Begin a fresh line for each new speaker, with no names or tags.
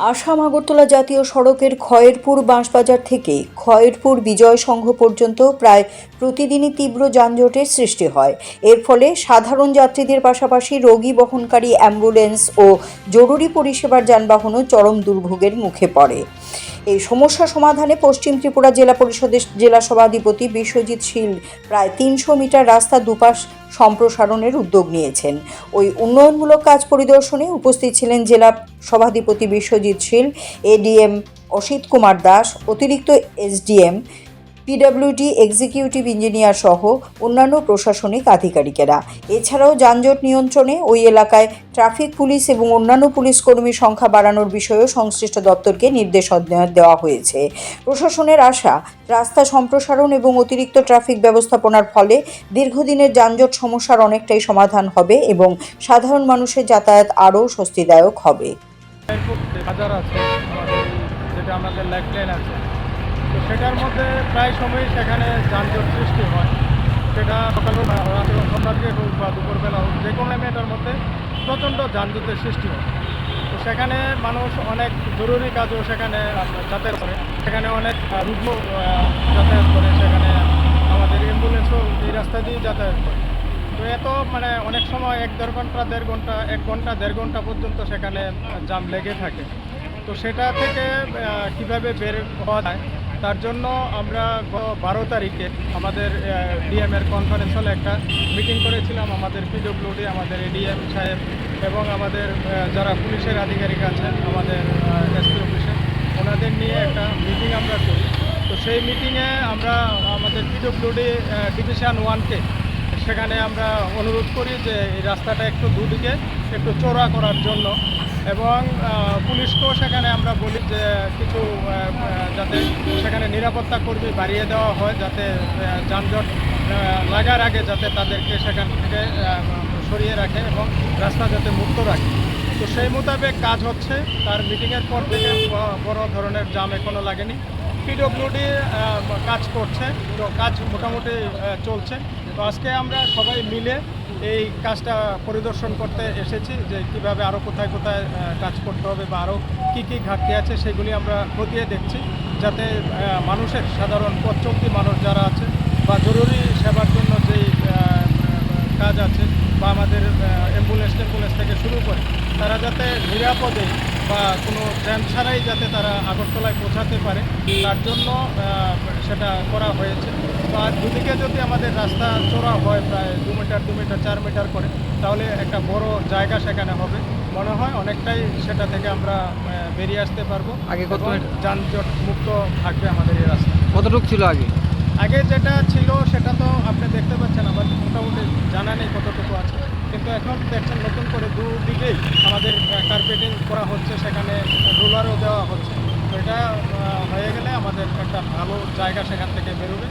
আসাম আগরতলা জাতীয় সড়কের খয়েরপুর বাঁশবাজার থেকে খয়েরপুর বিজয় সংঘ পর্যন্ত প্রায় প্রতিদিনই তীব্র যানজটের সৃষ্টি হয়। এর ফলে সাধারণ যাত্রীদের পাশাপাশি রোগী বহনকারী অ্যাম্বুলেন্স ও জরুরি পরিষেবার যানবাহনও চরম দুর্ভোগের মুখে পড়ে। এই সমস্যা সমাধানে পশ্চিম ত্রিপুরা জেলা পরিষদের জেলা সভাধিপতি বিশ্বজিৎ শীল প্রায় ৩০০ মিটার রাস্তা দুপাশ সম্প্রসারণের উদ্যোগ নিয়েছেন। ওই উন্নয়নমূলক কাজ পরিদর্শনে উপস্থিত ছিলেন জেলা সভাধিপতি বিশ্বজিৎ শীল, এডিএম অসিত কুমার দাস, অতিরিক্ত এসডিএম, পিডব্লিউডি এক্সিকিউটিভ ইঞ্জিনিয়ার সহ অন্যান্য প্রশাসনিক আধিকারিকেরা। এছাড়াও যানজট নিয়ন্ত্রণে ওই এলাকায় ট্রাফিক পুলিশ এবং অন্যান্য পুলিশ কর্মীর সংখ্যা বাড়ানোর বিষয়েও সংশ্লিষ্ট দপ্তরকে নির্দেশ দেওয়া হয়েছে। প্রশাসনের আশা, রাস্তা সম্প্রসারণ এবং অতিরিক্ত ট্রাফিক ব্যবস্থাপনার ফলে দীর্ঘদিনের যানজট সমস্যার অনেকটাই সমাধান হবে এবং সাধারণ মানুষের যাতায়াত আরও স্বস্তিদায়ক হবে।
বাজার আছে যেটা আমাদের লেক লাইন আছে, তো সেটার মধ্যে প্রায় সময়ই সেখানে যানজট সৃষ্টি হয়। সেটা সকালবেলা সন্ধ্যার দিকে হোক বা দুপুরবেলা হোক, যে কোনো টাইমের মধ্যে প্রচণ্ড যানজটের সৃষ্টি হয়। তো সেখানে মানুষ অনেক জরুরি কাজও সেখানে যাতায়াত করে, সেখানে অনেক রুগ্ন যাতায়াত করে, সেখানে আমাদের অ্যাম্বুলেন্সও এই রাস্তা দিয়েই যাতায়াত করে। তো এত অনেক সময় 1 ঘন্টা দেড় ঘন্টা পর্যন্ত সেখানে জাম লেগে থাকে। তো সেটা থেকে কিভাবে বের হওয়া যায়, তার জন্য আমরা 12 তারিখে আমাদের ডিএমের কনফারেন্স হলে একটা মিটিং করেছিলাম। আমাদের পিডব্লিউডি, আমাদের এডিএম সাহেব এবং আমাদের যারা পুলিশের আধিকারিক আছেন আমাদের এসপি অফিসে, ওনাদের নিয়ে একটা মিটিং আমরা করি। তো সেই মিটিংয়ে আমরা আমাদের পিডব্লিউডি ডিভিশন 1কে সেখানে আমরা অনুরোধ করি যে এই রাস্তাটা একটু দুদিকে একটু চওড়া করার জন্য, এবং পুলিশকেও সেখানে আমরা বলি যে কিছু যাতে সেখানে নিরাপত্তা কর্মী বাড়িয়ে দেওয়া হয়, যাতে যানজট লাগার আগে যাতে তাদেরকে সেখান থেকে সরিয়ে রাখে এবং রাস্তা যাতে মুক্ত রাখে। তো সেই মোতাবেক কাজ হচ্ছে। তার মিটিংয়ের পর থেকে বড় ধরনের জাম এখনও লাগেনি। পিডব্লিউডি কাজ করছে, তো কাজ মোটামুটি চলছে। তো আজকে আমরা সবাই মিলে এই কাজটা পরিদর্শন করতে এসেছি যে কীভাবে আরও কোথায় কোথায় কাজ করতে হবে বা আরও কী কী ঘাটতি আছে সেগুলি আমরা খতিয়ে দেখছি, যাতে মানুষের সাধারণ পথ চলতি মানুষ যারা আছে বা জরুরি সেবার জন্য যেই কাজ আছে বা আমাদের অ্যাম্বুলেন্স থেকে শুরু করে তারা যাতে নিরাপদে বা কোনো জ্যাম ছাড়াই যাতে তারা আগরতলায় পৌঁছাতে পারে, তার জন্য সেটা করা হয়েছে। তো আর দুদিকে যদি আমাদের রাস্তা চওড়া হয় প্রায় 2 মিটার 4 মিটার করে, তাহলে একটা বড় জায়গা সেখানে হবে। মনে হয় অনেকটাই সেটা থেকে আমরা বেরিয়ে আসতে পারবো।
আগে কত
যানজট মুক্ত থাকবে আমাদের এই রাস্তা।
কতটুকু ছিল
আগে যেটা ছিল সেটা তো আপনি দেখতে পাচ্ছেন, আমার মোটামুটি জানা নেই কতটুকু আছে, কিন্তু এখন দেখছেন নতুন করে দুদিকেই আমাদের কার্পেটিং করা হচ্ছে, সেখানে রোলারও দেওয়া হচ্ছে। তো এটা হয়ে গেলে আমাদের একটা ভালো জায়গা সেখান থেকে বেরোবে।